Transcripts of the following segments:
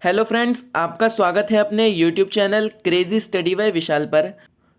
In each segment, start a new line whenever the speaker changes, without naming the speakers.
Hello friends, आपका स्वागत है अपने YouTube channel crazy study by Vishal पर।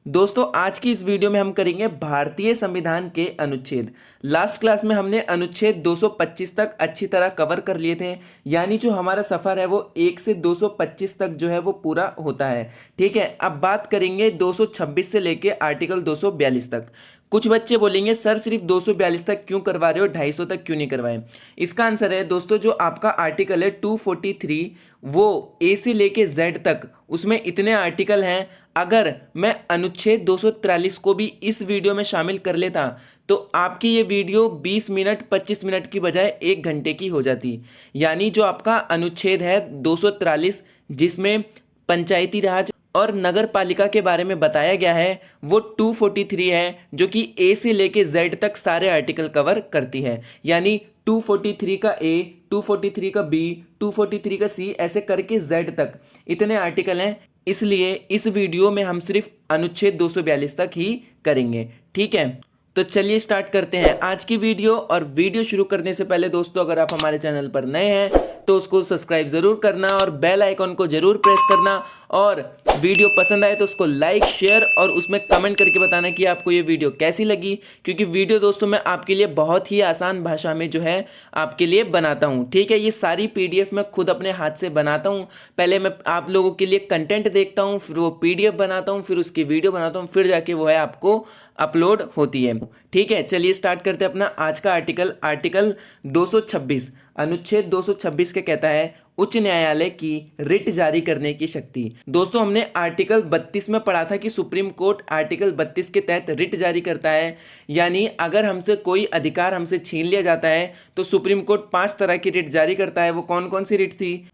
दोस्तों, आज की इस वीडियो में हम करेंगे भारतीय संविधान के अनुच्छेद। लास्ट क्लास में हमने अनुच्छेद 225 तक अच्छी तरह कवर कर लिए थे, यानी जो हमारा सफ़र है वो 1 से 225 तक जो है वो पूरा होता है। ठीक है, अब बात करेंगे 226 से लेके आर्टिकल 242 तक। कुछ बच्चे बोलेंगे सर सिर्फ 242 तक क्यों करवा रहे हो, 250 तक क्यों नहीं करवाए। इसका आंसर है दोस्तों, जो आपका आर्टिकल है 243 वो ए से लेके जेड तक उसमें इतने आर्टिकल हैं। अगर मैं अनुच्छेद 243 को भी इस वीडियो में शामिल कर लेता तो आपकी ये वीडियो 20 मिनट 25 मिनट की बजाय 1 घंटे की हो जाती। यानी जो आपका अनुच्छेद है 243 जिसमें पंचायती राज और नगर पालिका के बारे में बताया गया है वो 243 है, जो कि ए से लेके जेड तक सारे आर्टिकल कवर करती है। यानी 243 का ए, 243 का बी, 243 का सी, ऐसे करके जेड तक इतने आर्टिकल हैं। इसलिए इस वीडियो में हम सिर्फ अनुच्छेद 242 तक ही करेंगे। ठीक है, तो चलिए स्टार्ट करते हैं आज की वीडियो। और वीडियो शुरू करने से पहले दोस्तों, अगर आप हमारे चैनल पर नए हैं तो उसको सब्सक्राइब जरूर करना और बेल आइकॉन को जरूर प्रेस करना, और वीडियो पसंद आए तो उसको लाइक शेयर और उसमें कमेंट करके बताना कि आपको ये वीडियो कैसी लगी। क्योंकि वीडियो दोस्तों मैं आपके लिए बहुत ही आसान भाषा में जो है आपके लिए बनाता हूँ। ठीक है, ये सारी पीडीएफ मैं खुद अपने हाथ से बनाता हूँ। पहले मैं आप लोगों के लिए कंटेंट देखता हूँ, फिर वो पीडीएफ बनाता हूँ, फिर उसकी वीडियो बनाता हूँ, फिर जाके वो है आपको अपलोड होती है। ठीक है, चलिए स्टार्ट करते हैं अपना आज का आर्टिकल 226। अनुच्छेद 226 के कहता है उच्च न्यायालय की रिट जारी करने की शक्ति। दोस्तों, हमने आर्टिकल 32 में पढ़ा था कि सुप्रीम कोर्ट आर्टिकल 32 के तहत रिट जारी करता है। यानी अगर हमसे कोई अधिकार हमसे छीन लिया जाता है तो सुप्रीम कोर्ट 5 तरह की रिट जारी करता है। वो कौन कौन सी रिट थी?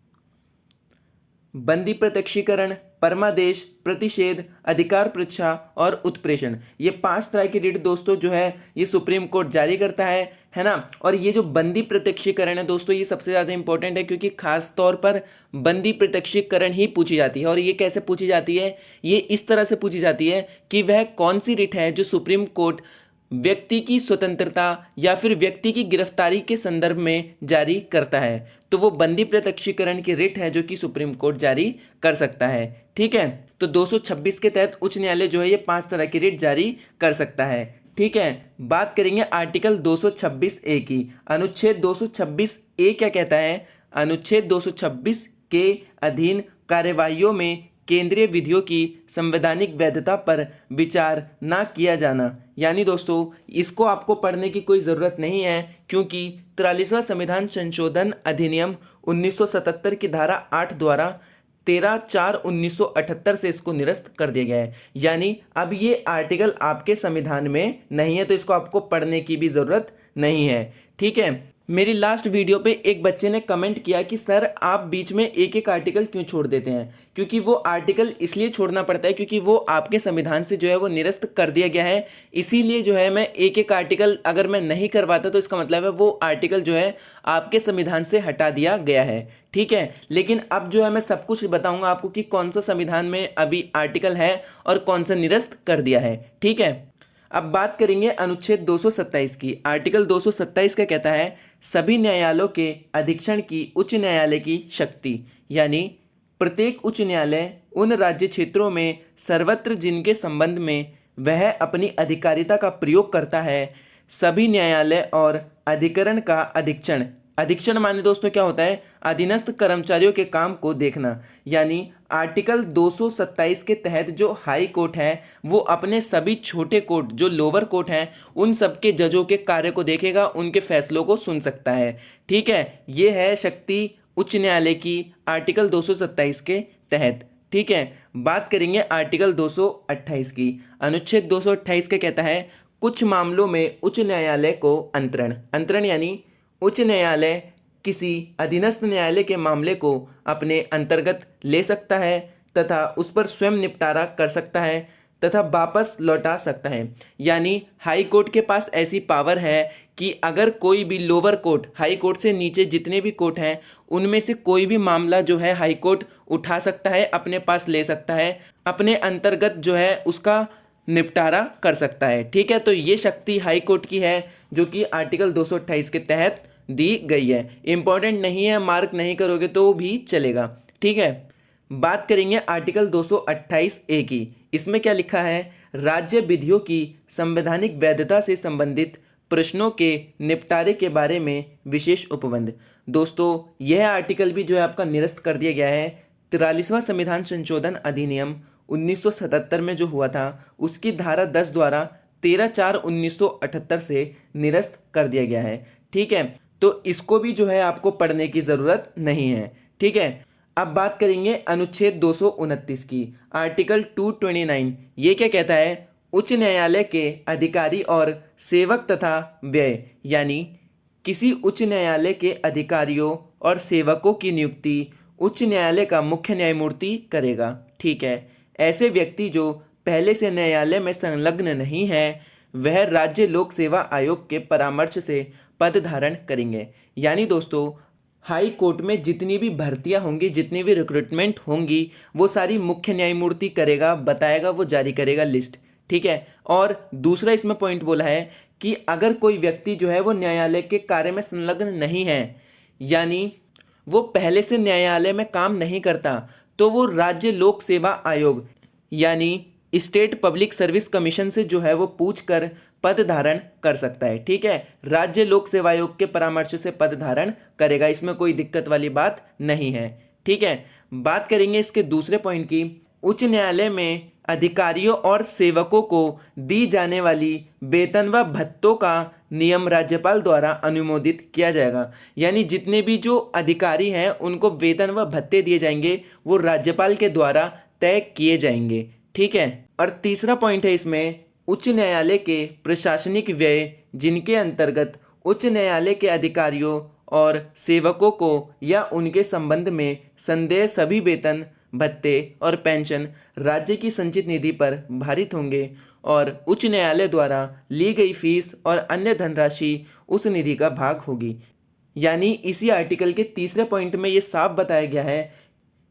बंदी प्रत्यक्षीकरण, परमादेश, प्रतिषेध, अधिकार पृच्छा और उत्प्रेषण। ये 5 तरह की रिट दोस्तों जो है ये सुप्रीम कोर्ट जारी करता है ना। और ये जो बंदी प्रत्यक्षीकरण है दोस्तों, ये सबसे ज़्यादा इंपॉर्टेंट है, क्योंकि खास तौर पर बंदी प्रत्यक्षीकरण ही पूछी जाती है। और ये कैसे पूछी जाती है? ये इस तरह से पूछी जाती है कि वह कौन सी रिट है जो सुप्रीम कोर्ट व्यक्ति की स्वतंत्रता या फिर व्यक्ति की गिरफ्तारी के संदर्भ में जारी करता है। तो वो बंदी प्रत्यक्षीकरण की रिट है जो कि सुप्रीम कोर्ट जारी कर सकता है। ठीक है, तो 226 के तहत उच्च न्यायालय जो है ये 5 तरह की रिट जारी कर सकता है। ठीक है, बात करेंगे आर्टिकल 226 ए की। अनुच्छेद 226 ए क्या कहता है? अनुच्छेद 226 के अधीन कार्यवाहियों में केंद्रीय विधियों की संवैधानिक वैधता पर विचार न किया जाना। यानी दोस्तों, इसको आपको पढ़ने की कोई ज़रूरत नहीं है, क्योंकि 43वां संविधान संशोधन अधिनियम 1977 की धारा 8 द्वारा 13/4/1978 से इसको निरस्त कर दिया गया है। यानी अब ये आर्टिकल आपके संविधान में नहीं है, तो इसको आपको पढ़ने की भी ज़रूरत नहीं है। ठीक है, मेरी लास्ट वीडियो पे एक बच्चे ने कमेंट किया कि सर आप बीच में एक एक आर्टिकल क्यों छोड़ देते हैं? क्योंकि वो आर्टिकल इसलिए छोड़ना पड़ता है क्योंकि वो आपके संविधान से जो है वो निरस्त कर दिया गया है। इसीलिए जो है मैं एक एक आर्टिकल अगर मैं नहीं करवाता तो इसका मतलब है वो आर्टिकल जो है आपके संविधान से हटा दिया गया है। ठीक है, लेकिन अब जो है मैं सब कुछ बताऊंगा आपको कि कौन सा संविधान में अभी आर्टिकल है और कौन सा निरस्त कर दिया है। ठीक है, अब बात करेंगे अनुच्छेद 227 की। आर्टिकल 227 का कहता है सभी न्यायालयों के अधीक्षण की उच्च न्यायालय की शक्ति। यानी प्रत्येक उच्च न्यायालय उन राज्य क्षेत्रों में सर्वत्र जिनके संबंध में वह अपनी अधिकारिता का प्रयोग करता है, सभी न्यायालय और अधिकरण का अधीक्षण। अधीक्षण माने दोस्तों क्या होता है? अधीनस्थ कर्मचारियों के काम को देखना। यानी आर्टिकल 227 के तहत जो हाई कोर्ट है वो अपने सभी छोटे कोर्ट जो लोअर कोर्ट हैं उन सबके जजों के कार्य को देखेगा, उनके फैसलों को सुन सकता है। ठीक है, ये है शक्ति उच्च न्यायालय की आर्टिकल 227 के तहत। ठीक है, बात करेंगे आर्टिकल 228 की। अनुच्छेद 228 का कहता है कुछ मामलों में उच्च न्यायालय को अंतरण यानी उच्च न्यायालय किसी अधीनस्थ न्यायालय के मामले को अपने अंतर्गत ले सकता है तथा उस पर स्वयं निपटारा कर सकता है तथा वापस लौटा सकता है। यानी हाई कोर्ट के पास ऐसी पावर है कि अगर कोई भी लोअर कोर्ट, हाई कोर्ट से नीचे जितने भी कोर्ट हैं उनमें से कोई भी मामला जो है हाई कोर्ट उठा सकता है, अपने पास ले सकता है, अपने अंतर्गत जो है उसका निपटारा कर सकता है। ठीक है, तो ये शक्ति हाई कोर्ट की है जो कि आर्टिकल 228 के तहत दी गई है। इंपॉर्टेंट नहीं है, मार्क नहीं करोगे तो भी चलेगा। ठीक है। बात करेंगे आर्टिकल 228 ए की। इसमें क्या लिखा है? राज्य विधियों की संवैधानिक वैधता से संबंधित प्रश्नों के निपटारे के बारे में विशेष उपबंध। दोस्तों यह आर्टिकल भी जो है आपका निरस्त कर दिया गया है। 43वां संविधान संशोधन अधिनियम 1977 में जो हुआ था उसकी धारा 10 द्वारा 13/4/1978 से निरस्त कर दिया गया है। ठीक है, तो इसको भी जो है आपको पढ़ने की ज़रूरत नहीं है। ठीक है, अब बात करेंगे अनुच्छेद 229 की। आर्टिकल 229 ये क्या कहता है? उच्च न्यायालय के अधिकारी और सेवक तथा व्यय, यानी किसी उच्च न्यायालय के अधिकारियों और सेवकों की नियुक्ति उच्च न्यायालय का मुख्य न्यायमूर्ति करेगा। ठीक है, ऐसे व्यक्ति जो पहले से न्यायालय में संलग्न नहीं है वह राज्य लोक सेवा आयोग के परामर्श से पद धारण करेंगे। यानी दोस्तों हाई कोर्ट में जितनी भी भर्तियां होंगी, जितनी भी रिक्रूटमेंट होंगी, वो सारी मुख्य न्यायमूर्ति करेगा, बताएगा, वो जारी करेगा लिस्ट। ठीक है, और दूसरा इसमें पॉइंट बोला है कि अगर कोई व्यक्ति जो है वो न्यायालय के कार्य में संलग्न नहीं है, यानी वो पहले से न्यायालय में काम नहीं करता, तो वो राज्य लोक सेवा आयोग यानी स्टेट पब्लिक सर्विस कमीशन से जो है वो पूछ कर पद धारण कर सकता है। ठीक है, राज्य लोक सेवा आयोग के परामर्श से पद धारण करेगा, इसमें कोई दिक्कत वाली बात नहीं है। ठीक है, बात करेंगे इसके दूसरे पॉइंट की। उच्च न्यायालय में अधिकारियों और सेवकों को दी जाने वाली वेतन व भत्तों का नियम राज्यपाल द्वारा अनुमोदित किया जाएगा। यानी जितने भी जो अधिकारी हैं उनको वेतन व भत्ते दिए जाएंगे वो राज्यपाल के द्वारा तय किए जाएंगे। ठीक है, और तीसरा पॉइंट है इसमें उच्च न्यायालय के प्रशासनिक व्यय जिनके अंतर्गत उच्च न्यायालय के अधिकारियों और सेवकों को या उनके संबंध में संदेह सभी वेतन भत्ते और पेंशन राज्य की संचित निधि पर भारित होंगे और उच्च न्यायालय द्वारा ली गई फीस और अन्य धनराशि उस निधि का भाग होगी। यानी इसी आर्टिकल के तीसरे पॉइंट में ये साफ बताया गया है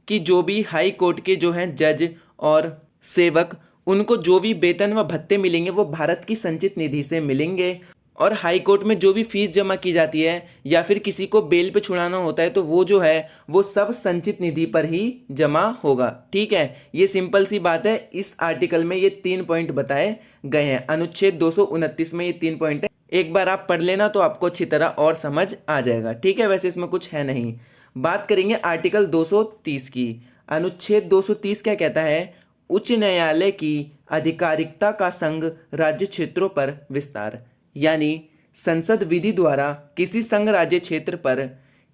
कि जो भी हाई कोर्ट के जो हैं जज और सेवक, उनको जो भी वेतन व भत्ते मिलेंगे वो भारत की संचित निधि से मिलेंगे, और हाई कोर्ट में जो भी फीस जमा की जाती है या फिर किसी को बेल पे छुड़ाना होता है तो वो जो है वो सब संचित निधि पर ही जमा होगा। ठीक है, ये सिंपल सी बात है। इस आर्टिकल में ये 3 पॉइंट बताए गए हैं। अनुच्छेद 229 में ये 3 पॉइंट है। एक बार आप पढ़ लेना तो आपको अच्छी तरह और समझ आ जाएगा। ठीक है, वैसे इसमें कुछ है नहीं। बात करेंगे आर्टिकल 230 की। अनुच्छेद 230 क्या कहता है? उच्च न्यायालय की आधिकारिकता का संघ राज्य क्षेत्रों पर विस्तार, यानी संसद विधि द्वारा किसी संघ राज्य क्षेत्र पर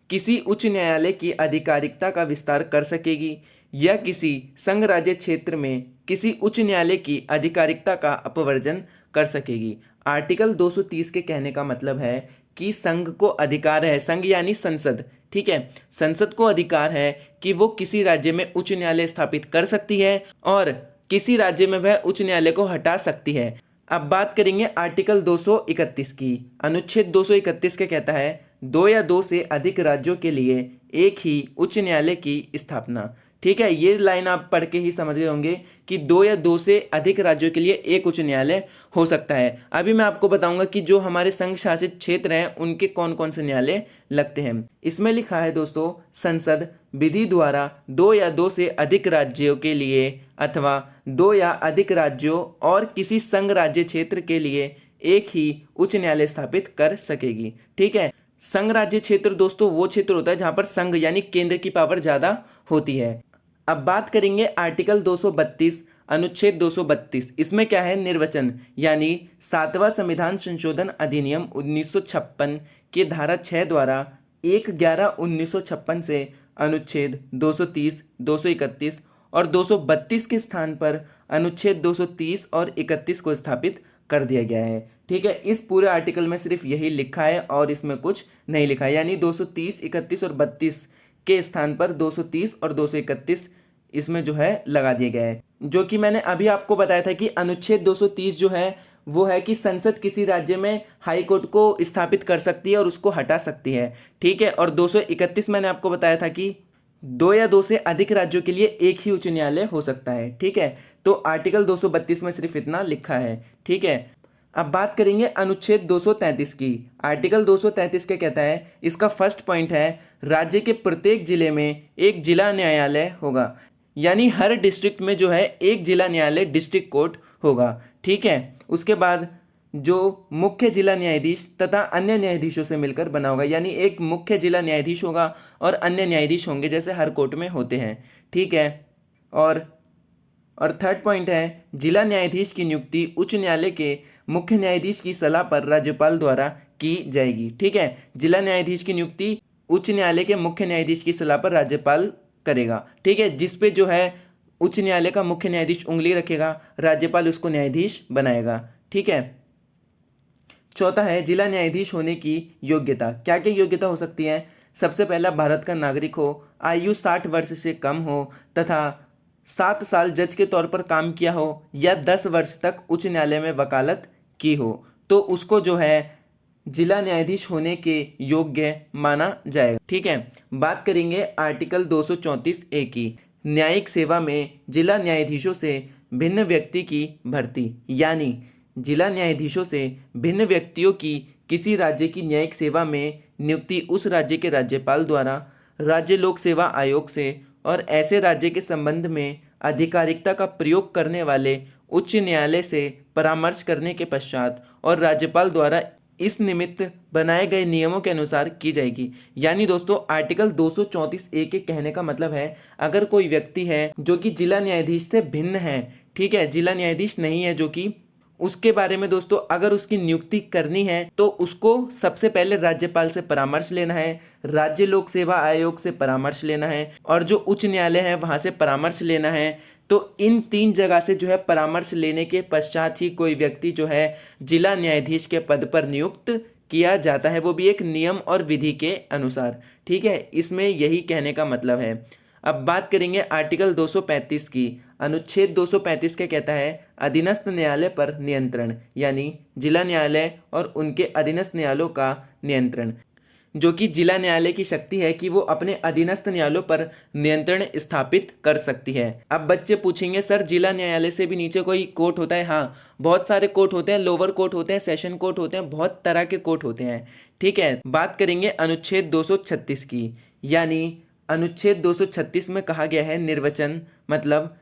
किसी उच्च न्यायालय की आधिकारिकता का विस्तार कर सकेगी या किसी संघ राज्य क्षेत्र में किसी उच्च न्यायालय की आधिकारिकता का अपवर्जन कर सकेगी। आर्टिकल 230 के कहने का मतलब है कि संघ को अधिकार है, संघ यानी संसद, ठीक है, संसद को अधिकार है कि वो किसी राज्य में उच्च न्यायालय स्थापित कर सकती है और किसी राज्य में वह उच्च न्यायालय को हटा सकती है। अब बात करेंगे आर्टिकल 231 की। अनुच्छेद 231 क्या कहता है? 2 या 2 से अधिक राज्यों के लिए एक ही उच्च न्यायालय की स्थापना। ठीक है, ये लाइन आप पढ़ के ही समझ गए होंगे कि 2 या 2 से अधिक राज्यों के लिए एक उच्च न्यायालय हो सकता है। अभी मैं आपको बताऊंगा कि जो हमारे संघ शासित क्षेत्र हैं उनके कौन कौन से न्यायालय लगते हैं। इसमें लिखा है दोस्तों, संसद विधि द्वारा 2 या 2 से अधिक राज्यों के लिए अथवा 2 या अधिक राज्यों और किसी संघ राज्य क्षेत्र के लिए एक ही उच्च न्यायालय स्थापित कर सकेगी। ठीक है, संघ राज्य क्षेत्र दोस्तों वो क्षेत्र होता है जहां पर संघ यानी केंद्र की पावर ज्यादा होती है। अब बात करेंगे आर्टिकल 232 अनुच्छेद 232। इसमें क्या है? निर्वचन, यानी 7वां संविधान संशोधन अधिनियम 1956 के धारा 6 द्वारा 1/11/1956 से अनुच्छेद 230, 231 और 232 के स्थान पर अनुच्छेद 230 और 31 को स्थापित कर दिया गया है। ठीक है, इस पूरे आर्टिकल में सिर्फ यही लिखा है और इसमें कुछ नहीं लिखा है, यानी 230, 31 और 32 के स्थान पर 230 और 231 इसमें जो है लगा दिया गया है। जो कि मैंने अभी आपको बताया था कि अनुच्छेद 230 जो है वो है कि संसद किसी राज्य में हाई कोर्ट को स्थापित कर सकती है और उसको हटा सकती है। ठीक है, और 231 मैंने आपको बताया था कि 2 या 2 से अधिक राज्यों के लिए एक ही उच्च न्यायालय हो सकता है। ठीक है, तो आर्टिकल 232 में सिर्फ इतना लिखा है। ठीक है, अब बात करेंगे अनुच्छेद 233 की। आर्टिकल 233 क्या कहता है? इसका फर्स्ट पॉइंट है राज्य के प्रत्येक जिले में एक जिला न्यायालय होगा, यानी हर डिस्ट्रिक्ट में जो है एक जिला न्यायालय डिस्ट्रिक्ट कोर्ट होगा। ठीक है। उसके बाद जो मुख्य जिला न्यायाधीश तथा अन्य न्यायाधीशों से मिलकर बना होगा, यानी एक मुख्य जिला न्यायाधीश होगा और अन्य न्यायाधीश होंगे जैसे हर कोर्ट में होते हैं। ठीक है। और थर्ड पॉइंट है जिला न्यायाधीश की नियुक्ति उच्च न्यायालय के मुख्य न्यायाधीश की सलाह पर राज्यपाल द्वारा की जाएगी। ठीक है। जिला न्यायाधीश की नियुक्ति उच्च न्यायालय के मुख्य न्यायाधीश की सलाह पर राज्यपाल करेगा। ठीक है। जिस पे जो है उच्च न्यायालय का मुख्य न्यायाधीश उंगली रखेगा, राज्यपाल उसको न्यायाधीश बनाएगा। ठीक है। चौथा है जिला न्यायाधीश होने की योग्यता। क्या क्या योग्यता हो सकती है? सबसे पहला, भारत का नागरिक हो, आयु 60 वर्ष से कम हो तथा 7 साल जज के तौर पर काम किया हो या 10 वर्ष तक उच्च न्यायालय में वकालत की हो, तो उसको जो है जिला न्यायाधीश होने के योग्य माना जाएगा। ठीक है। बात करेंगे आर्टिकल 234A की। न्यायिक सेवा में जिला न्यायाधीशों से भिन्न व्यक्ति की भर्ती, यानी जिला न्यायाधीशों से भिन्न व्यक्तियों की किसी राज्य की न्यायिक सेवा में नियुक्ति उस राज्य के राज्यपाल द्वारा राज्य लोक सेवा आयोग से और ऐसे राज्य के संबंध में आधिकारिकता का प्रयोग करने वाले उच्च न्यायालय से परामर्श करने के पश्चात और राज्यपाल द्वारा इस निमित्त बनाए गए नियमों के अनुसार की जाएगी। यानी दोस्तों आर्टिकल 234A के कहने का मतलब है अगर कोई व्यक्ति है जो कि जिला न्यायाधीश से भिन्न है, ठीक है, जिला न्यायाधीश नहीं है जो कि, उसके बारे में दोस्तों अगर उसकी नियुक्ति करनी है तो उसको सबसे पहले राज्यपाल से परामर्श लेना है, राज्य लोक सेवा आयोग से परामर्श लेना है और जो उच्च न्यायालय है वहां से परामर्श लेना है। तो इन 3 जगह से जो है परामर्श लेने के पश्चात ही कोई व्यक्ति जो है जिला न्यायाधीश के पद पर नियुक्त किया जाता है, वो भी एक नियम और विधि के अनुसार। ठीक है। इसमें यही कहने का मतलब है। अब बात करेंगे आर्टिकल 235 की। अनुच्छेद 235 क्या कहता है? अधीनस्थ न्यायालय पर नियंत्रण, यानी जिला न्यायालय और उनके अधीनस्थ न्यायालयों का नियंत्रण, जो कि जिला न्यायालय की शक्ति है कि वो अपने अधीनस्थ न्यायालयों पर नियंत्रण स्थापित कर सकती है। अब बच्चे पूछेंगे सर जिला न्यायालय से भी नीचे कोई कोर्ट होता है? हाँ, बहुत सारे कोर्ट होते हैं, लोअर कोर्ट होते हैं, सेशन कोर्ट होते हैं, बहुत तरह के कोर्ट होते हैं। ठीक है। बात करेंगे अनुच्छेद 236 की, यानी अनुच्छेद 236 में कहा गया है निर्वचन, मतलब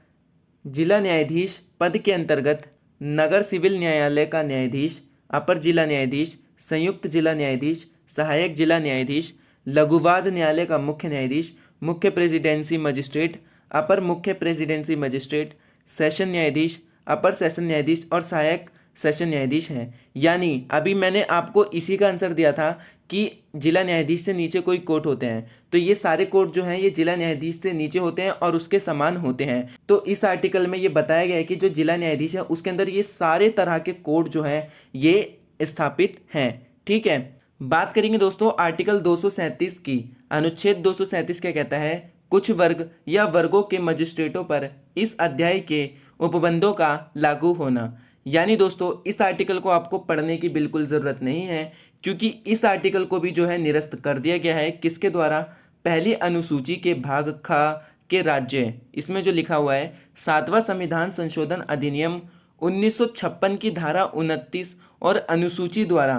जिला न्यायाधीश पद के अंतर्गत नगर सिविल न्यायालय का न्यायाधीश, अपर जिला न्यायाधीश, संयुक्त जिला न्यायाधीश, सहायक जिला न्यायाधीश, लघुवाद न्यायालय का मुख्य न्यायाधीश, मुख्य प्रेसिडेंसी मजिस्ट्रेट, अपर मुख्य प्रेसिडेंसी मजिस्ट्रेट, सेशन न्यायाधीश, अपर सेशन न्यायाधीश और सहायक सेशन न्यायाधीश हैं। यानी अभी मैंने आपको इसी का आंसर दिया था कि जिला न्यायाधीश से नीचे कोई कोर्ट होते हैं, तो ये सारे कोर्ट जो हैं ये जिला न्यायाधीश से नीचे होते हैं और उसके समान होते हैं। तो इस आर्टिकल में ये बताया गया है कि जो जिला न्यायाधीश है उसके अंदर ये सारे तरह के कोर्ट जो हैं ये स्थापित हैं। ठीक है। बात करेंगे दोस्तों आर्टिकल 237 की। अनुच्छेद 237 क्या कहता है? कुछ वर्ग या वर्गों के मजिस्ट्रेटों पर इस अध्याय के उपबंधों का लागू होना। यानी दोस्तों इस आर्टिकल को आपको पढ़ने की बिल्कुल ज़रूरत नहीं है, क्योंकि इस आर्टिकल को भी जो है निरस्त कर दिया गया है। किसके द्वारा? पहली अनुसूची के भाग ख के राज्य, इसमें जो लिखा हुआ है 7वां संविधान संशोधन अधिनियम 1956 की धारा 29 और अनुसूची द्वारा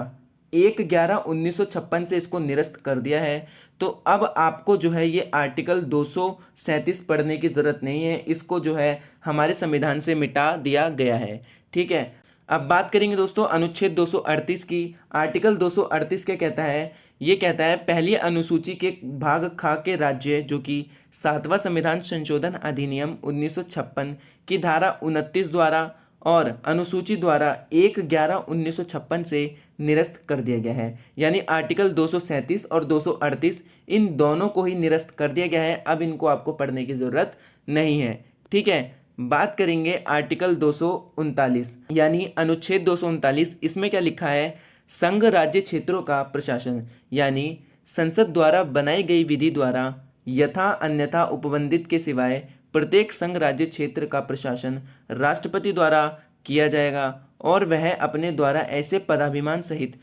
1/11/1956 से इसको निरस्त कर दिया है। तो अब आपको जो है ये आर्टिकल 237 पढ़ने की ज़रूरत नहीं है, इसको जो है हमारे संविधान से मिटा दिया गया है। ठीक है। अब बात करेंगे दोस्तों अनुच्छेद 238 की। आर्टिकल 238 क्या कहता है? ये कहता है पहली अनुसूची के भाग ख के राज्य, जो कि 7वां संविधान संशोधन अधिनियम 1956 की धारा 29 द्वारा और अनुसूची द्वारा 1/11/1956 से निरस्त कर दिया गया है। यानी आर्टिकल 237 और 238 इन दोनों को ही निरस्त कर दिया गया है। अब इनको आपको पढ़ने की ज़रूरत नहीं है। ठीक है। बात करेंगे आर्टिकल 239, यानी अनुच्छेद 239। इसमें क्या लिखा है? संघ राज्य क्षेत्रों का प्रशासन, यानी संसद द्वारा बनाई गई विधि द्वारा यथा अन्यथा उपबंधित के सिवाय प्रत्येक संघ राज्य क्षेत्र का प्रशासन राष्ट्रपति द्वारा किया जाएगा और वह अपने द्वारा ऐसे पदाभिमान सहित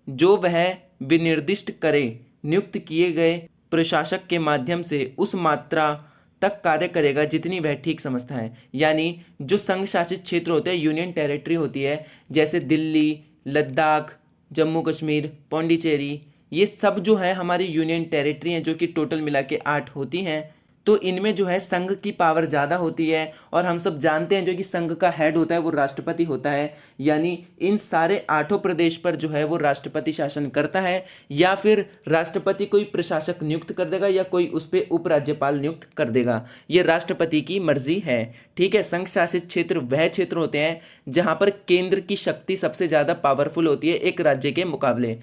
जो वह विनिर्दिष्ट करे नियुक्त किए गए प्रशासक के माध्यम से उस मात्रा तक कार्य करेगा जितनी वह ठीक समझता है। यानी जो संघ शासित क्षेत्र होते हैं, यूनियन टेरिटरी होती है, जैसे दिल्ली, लद्दाख, जम्मू कश्मीर, पौंडीचेरी, ये सब जो है हमारी यूनियन टेरिटरी हैं, जो कि टोटल मिला के 8 होती हैं। तो इनमें जो है संघ की पावर ज़्यादा होती है, और हम सब जानते हैं जो कि संघ का हेड होता है वो राष्ट्रपति होता है। यानी इन सारे 8 प्रदेश पर जो है वो राष्ट्रपति शासन करता है, या फिर राष्ट्रपति कोई प्रशासक नियुक्त कर देगा, या कोई उस पर उपराज्यपाल नियुक्त कर देगा। ये राष्ट्रपति की मर्जी है। ठीक है, संघ शासित क्षेत्र वह क्षेत्र होते हैं जहां पर केंद्र की शक्ति सबसे ज़्यादा पावरफुल होती है एक राज्य के मुकाबले।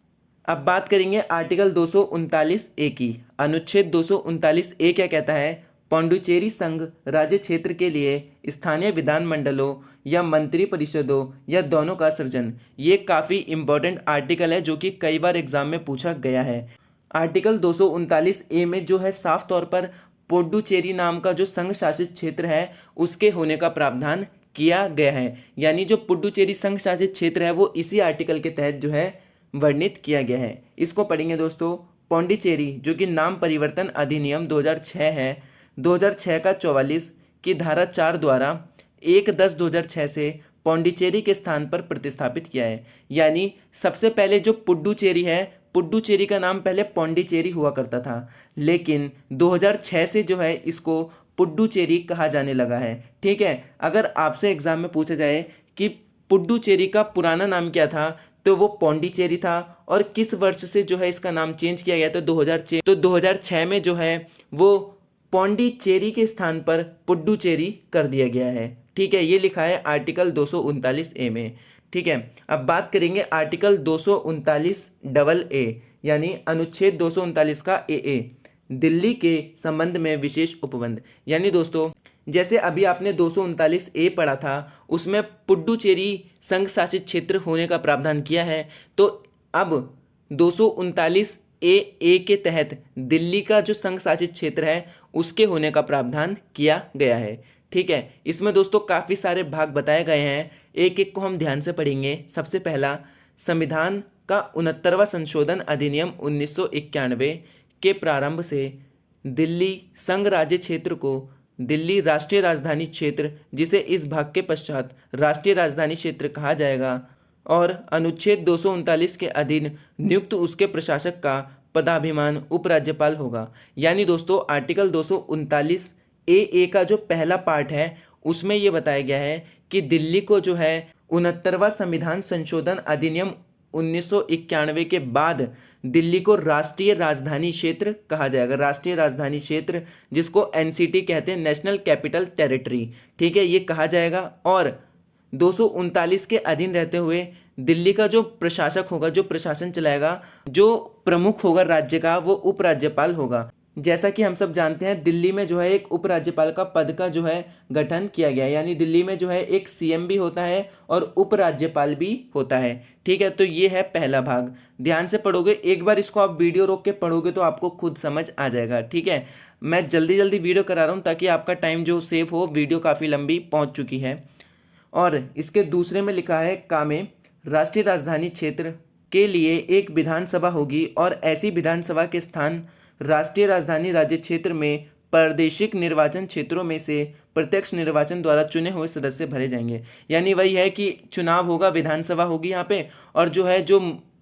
अब बात करेंगे आर्टिकल 239 ए की। अनुच्छेद 239 ए क्या कहता है? पौंडुचेरी संघ राज्य क्षेत्र के लिए स्थानीय विधानमंडलों या मंत्री परिषदों या दोनों का सृजन। ये काफ़ी इंपॉर्टेंट आर्टिकल है जो कि कई बार एग्जाम में पूछा गया है। आर्टिकल 239 ए में जो है साफ तौर पर पुडुचेरी नाम का जो संघ शासित क्षेत्र है उसके होने का प्रावधान किया गया है। यानी जो पुडुचेरी संघ शासित क्षेत्र है वो इसी आर्टिकल के तहत जो है वर्णित किया गया है। इसको पढ़ेंगे दोस्तों। पौंडीचेरी जो कि नाम परिवर्तन अधिनियम 2006 है, 2006 का 44 की धारा 4 द्वारा 1/10/2006 से पौंडीचेरी के स्थान पर प्रतिस्थापित किया है। यानी सबसे पहले जो पुडुचेरी है, पुडुचेरी का नाम पहले पौंडीचेरी हुआ करता था, लेकिन 2006 से जो है इसको पुडुचेरी कहा जाने लगा है। ठीक है, अगर आपसे एग्जाम में पूछा जाए कि पुडुचेरी का पुराना नाम क्या था, तो वो पौंडीचेरी था, और किस वर्ष से जो है इसका नाम चेंज किया गया, तो 2006। तो 2006 में जो है वो पौंडीचेरी के स्थान पर पुडुचेरी कर दिया गया है। ठीक है, ये लिखा है आर्टिकल 239 ए में। ठीक है, अब बात करेंगे आर्टिकल 239 डबल ए, यानी अनुच्छेद 239 का ए, दिल्ली के संबंध में विशेष उपबंध। यानी दोस्तों जैसे अभी आपने 239 ए पढ़ा था, उसमें पुडुचेरी संघ शासित क्षेत्र होने का प्रावधान किया है, तो अब 239 ए के तहत दिल्ली का जो संघ शासित क्षेत्र है उसके होने का प्रावधान किया गया है। ठीक है, इसमें दोस्तों काफ़ी सारे भाग बताए गए हैं, एक एक को हम ध्यान से पढ़ेंगे। सबसे पहला, संविधान का 69वां संशोधन अधिनियम 1991 के प्रारंभ से दिल्ली संघ राज्य क्षेत्र को दिल्ली राष्ट्रीय राजधानी क्षेत्र, जिसे इस भाग के पश्चात राष्ट्रीय राजधानी क्षेत्र कहा जाएगा, और अनुच्छेद 239 के अधीन नियुक्त उसके प्रशासक का पदाभिमान उपराज्यपाल होगा। यानी दोस्तों आर्टिकल 239 ए का जो पहला पार्ट है उसमें ये बताया गया है कि दिल्ली को जो है 69वां संविधान संशोधन अधिनियम 1991 के बाद दिल्ली को राष्ट्रीय राजधानी क्षेत्र कहा जाएगा। राष्ट्रीय राजधानी क्षेत्र, जिसको एनसीटी कहते हैं, नेशनल कैपिटल टेरिटरी। ठीक है, ये कहा जाएगा, और 239 के अधीन रहते हुए दिल्ली का जो प्रशासक होगा, जो प्रशासन चलाएगा, जो प्रमुख होगा राज्य का, वो उपराज्यपाल होगा। जैसा कि हम सब जानते हैं दिल्ली में जो है एक उपराज्यपाल का पद का जो है गठन किया गया है। यानी दिल्ली में जो है एक सीएम भी होता है और उपराज्यपाल भी होता है। ठीक है, तो ये है पहला भाग। ध्यान से पढ़ोगे, एक बार इसको आप वीडियो रोक के पढ़ोगे तो आपको खुद समझ आ जाएगा। ठीक है, मैं जल्दी जल्दी वीडियो करा रहा हूँ ताकि आपका टाइम जो सेव हो। वीडियो काफ़ी लंबी पहुँच चुकी है। और इसके दूसरे में लिखा है का में राष्ट्रीय राजधानी क्षेत्र के लिए एक विधानसभा होगी, और ऐसी विधानसभा के स्थान राष्ट्रीय राजधानी राज्य क्षेत्र में प्रादेशिक निर्वाचन क्षेत्रों में से प्रत्यक्ष निर्वाचन द्वारा चुने हुए सदस्य भरे जाएंगे। यानी वही है कि चुनाव होगा, विधानसभा होगी यहाँ पे, और जो है जो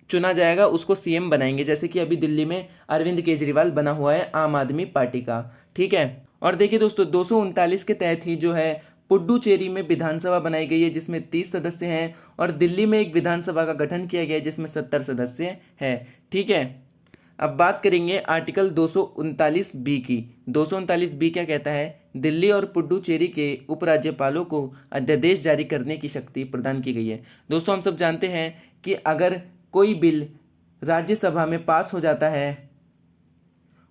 चुना जाएगा उसको सीएम बनाएंगे। जैसे कि अभी दिल्ली में अरविंद केजरीवाल बना हुआ है आम आदमी पार्टी का। ठीक है, और देखिए दोस्तों 239 के तहत ही जो है पुडुचेरी में विधानसभा बनाई गई है जिसमें 30 सदस्य हैं, और दिल्ली में एक विधानसभा का गठन किया गया है जिसमें 70 सदस्य हैं। ठीक है, अब बात करेंगे आर्टिकल 239 बी की। 239 बी क्या कहता है? दिल्ली और पुडुचेरी के उपराज्यपालों को अध्यादेश जारी करने की शक्ति प्रदान की गई है। दोस्तों हम सब जानते हैं कि अगर कोई बिल राज्यसभा में पास हो जाता है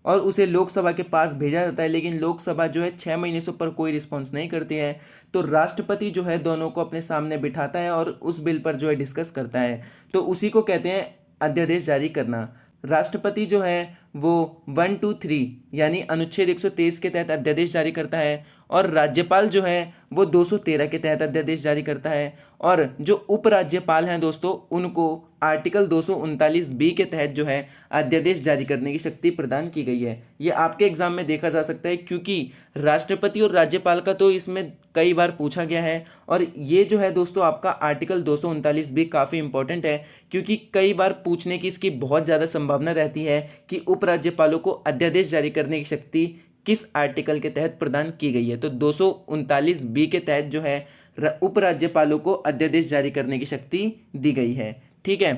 और उसे लोकसभा के पास भेजा जाता है, लेकिन लोकसभा जो है 6 महीने से ऊपर कोई रिस्पॉन्स नहीं करती है, तो राष्ट्रपति जो है दोनों को अपने सामने बिठाता है और उस बिल पर जो है डिस्कस करता है। तो उसी को कहते हैं अध्यादेश जारी करना। राष्ट्रपति जो है वो 123 यानी अनुच्छेद 123 के तहत अध्यादेश जारी करता है, और राज्यपाल जो है वो 213 के तहत अध्यादेश जारी करता है, और जो उपराज्यपाल हैं दोस्तों उनको आर्टिकल 239 बी के तहत जो है अध्यादेश जारी करने की शक्ति प्रदान की गई है। ये आपके एग्जाम में देखा जा सकता है, क्योंकि राष्ट्रपति और राज्यपाल का तो इसमें कई बार पूछा गया है, और ये जो है दोस्तों आपका आर्टिकल 239 बी काफ़ी इंपॉर्टेंट है, क्योंकि कई बार पूछने की इसकी बहुत ज़्यादा संभावना रहती है कि उपराज्यपालों को अध्यादेश जारी करने की शक्ति किस आर्टिकल के तहत प्रदान की गई है। तो 239 बी के तहत जो है उपराज्यपालों को अध्यादेश जारी करने की शक्ति दी गई है। ठीक है,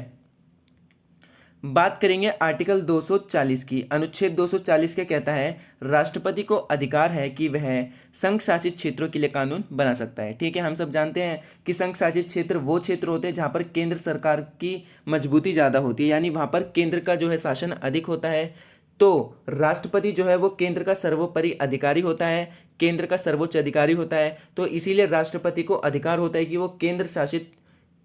बात करेंगे आर्टिकल 240 की। अनुच्छेद 240 क्या कहता है? राष्ट्रपति को अधिकार है कि वह संघ शासित क्षेत्रों के लिए कानून बना सकता है। ठीक है, हम सब जानते हैं कि संघ शासित क्षेत्र वो क्षेत्र होते हैं जहाँ पर केंद्र सरकार की मजबूती ज़्यादा होती है, यानी वहाँ पर केंद्र का जो है शासन अधिक होता है। तो राष्ट्रपति जो है वो केंद्र का सर्वोपरि अधिकारी होता है, केंद्र का सर्वोच्च अधिकारी होता है। तो इसीलिए राष्ट्रपति को अधिकार होता है कि वो केंद्र शासित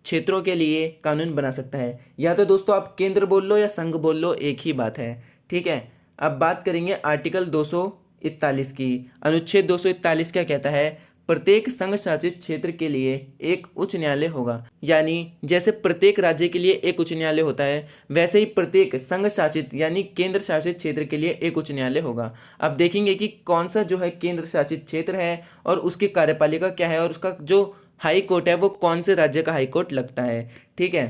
क्षेत्रों के लिए कानून बना सकता है। या तो दोस्तों आप केंद्र बोल लो या संघ बोल लो, एक ही बात है। ठीक है, अब बात करेंगे आर्टिकल 241 की। अनुच्छेद 241 क्या कहता है? प्रत्येक संघ शासित क्षेत्र के लिए एक उच्च न्यायालय होगा। यानी जैसे प्रत्येक राज्य के लिए एक उच्च न्यायालय होता है, वैसे ही प्रत्येक संघ शासित यानी केंद्र शासित क्षेत्र के लिए एक उच्च न्यायालय होगा। अब देखेंगे कि कौन सा जो है केंद्र शासित क्षेत्र है और उसकी कार्यपालिका क्या है, और उसका जो हाई कोर्ट है वो कौन से राज्य का हाई कोर्ट लगता है। ठीक है,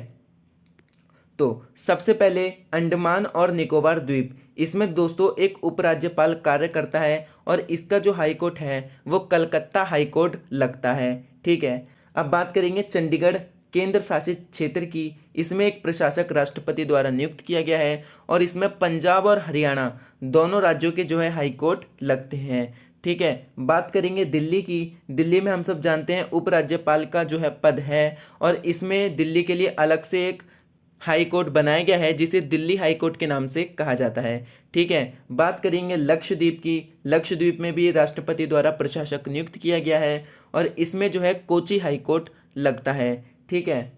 तो सबसे पहले अंडमान और निकोबार द्वीप, इसमें दोस्तों एक उपराज्यपाल कार्य करता है, और इसका जो हाई कोर्ट है वो कलकत्ता हाई कोर्ट लगता है। ठीक है, अब बात करेंगे चंडीगढ़ केंद्र शासित क्षेत्र की। इसमें एक प्रशासक राष्ट्रपति द्वारा नियुक्त किया गया है, और इसमें पंजाब और हरियाणा दोनों राज्यों के जो है हाई कोर्ट लगते हैं। ठीक है, बात करेंगे दिल्ली की। दिल्ली में हम सब जानते हैं उपराज्यपाल का जो है पद है, और इसमें दिल्ली के लिए अलग से एक हाई कोर्ट बनाया गया है जिसे दिल्ली हाई कोर्ट के नाम से कहा जाता है। ठीक है, बात करेंगे लक्षद्वीप की। लक्षद्वीप में भी राष्ट्रपति द्वारा प्रशासक नियुक्त किया गया है, और इसमें जो है कोची हाई कोर्ट लगता है। ठीक है,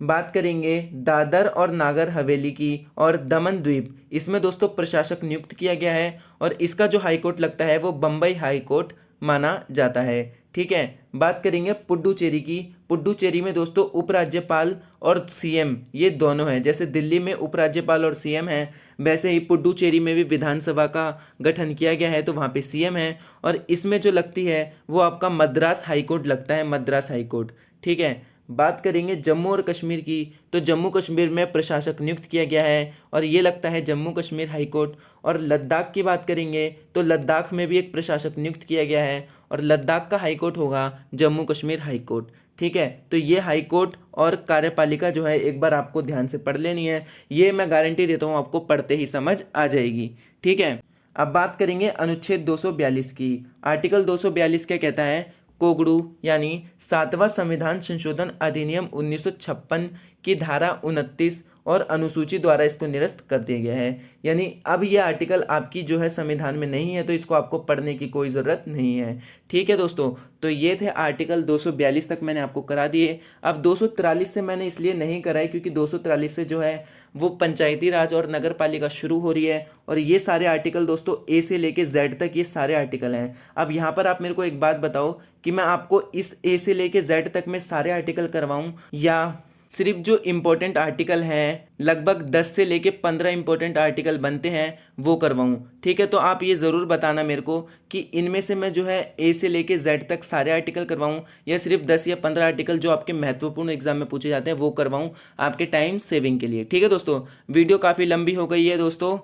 बात करेंगे दादर और नागर हवेली की और दमन द्वीप। इसमें दोस्तों प्रशासक नियुक्त किया गया है, और इसका जो हाई कोर्ट लगता है वो बम्बई हाई कोर्ट माना जाता है। ठीक है, बात करेंगे पुडुचेरी की। पुडुचेरी में दोस्तों उपराज्यपाल और सीएम ये दोनों हैं। जैसे दिल्ली में उपराज्यपाल और सीएम है, वैसे ही पुडुचेरी में भी विधानसभा का गठन किया गया है, तो वहाँ पे सीएम है, और इसमें जो लगती है वो आपका मद्रास हाई कोर्ट लगता है, मद्रास हाई कोर्ट। ठीक है, बात करेंगे जम्मू और कश्मीर की। तो जम्मू कश्मीर में प्रशासक नियुक्त किया गया है, और ये लगता है जम्मू कश्मीर हाई कोर्ट। और लद्दाख की बात करेंगे तो लद्दाख में भी एक प्रशासक नियुक्त किया गया है, और लद्दाख का हाई कोर्ट होगा जम्मू कश्मीर हाई कोर्ट। ठीक है, तो ये हाई कोर्ट और कार्यपालिका जो है एक बार आपको ध्यान से पढ़ लेनी है, ये मैं गारंटी देता हूँ आपको पढ़ते ही समझ आ जाएगी। ठीक है, अब बात करेंगे अनुच्छेद 242 की। आर्टिकल 242 क्या कहता है? कोगड़ू यानी 7वां संविधान संशोधन अधिनियम 1956 की धारा 29 और अनुसूची द्वारा इसको निरस्त कर दिया गया है। यानी अब ये आर्टिकल आपकी जो है संविधान में नहीं है, तो इसको आपको पढ़ने की कोई ज़रूरत नहीं है। ठीक है दोस्तों, तो ये थे आर्टिकल 242 तक मैंने आपको करा दिए। अब 243 से मैंने इसलिए नहीं कराई क्योंकि 243 से जो है वो पंचायती राज और नगर पालिका शुरू हो रही है, और ये सारे आर्टिकल दोस्तों ए से लेके जेड तक ये सारे आर्टिकल हैं। अब यहाँ पर आप मेरे को एक बात बताओ कि मैं आपको इस ए से लेके जेड तक में सारे आर्टिकल करवाऊँ, या सिर्फ जो इम्पोर्टेंट आर्टिकल हैं लगभग 10 से लेके 15 इम्पोर्टेंट आर्टिकल बनते हैं वो करवाऊँ। ठीक है, तो आप ये ज़रूर बताना मेरे को कि इनमें से मैं जो है ए से लेके जेड तक सारे आर्टिकल करवाऊँ, या सिर्फ 10 या 15 आर्टिकल जो आपके महत्वपूर्ण एग्जाम में पूछे जाते हैं वो करवाऊँ आपके टाइम सेविंग के लिए। ठीक है दोस्तों, वीडियो काफ़ी लंबी हो गई है दोस्तों।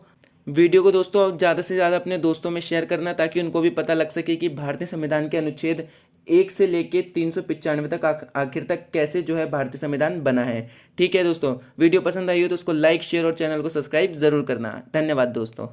वीडियो को दोस्तों ज़्यादा से ज़्यादा अपने दोस्तों में शेयर करना, ताकि उनको भी पता लग सके कि भारतीय संविधान के अनुच्छेद 1 से लेके 395 तक आखिर तक कैसे जो है भारतीय संविधान बना है। ठीक है दोस्तों, वीडियो पसंद आई हो तो उसको लाइक, शेयर और चैनल को सब्सक्राइब ज़रूर करना। धन्यवाद दोस्तों।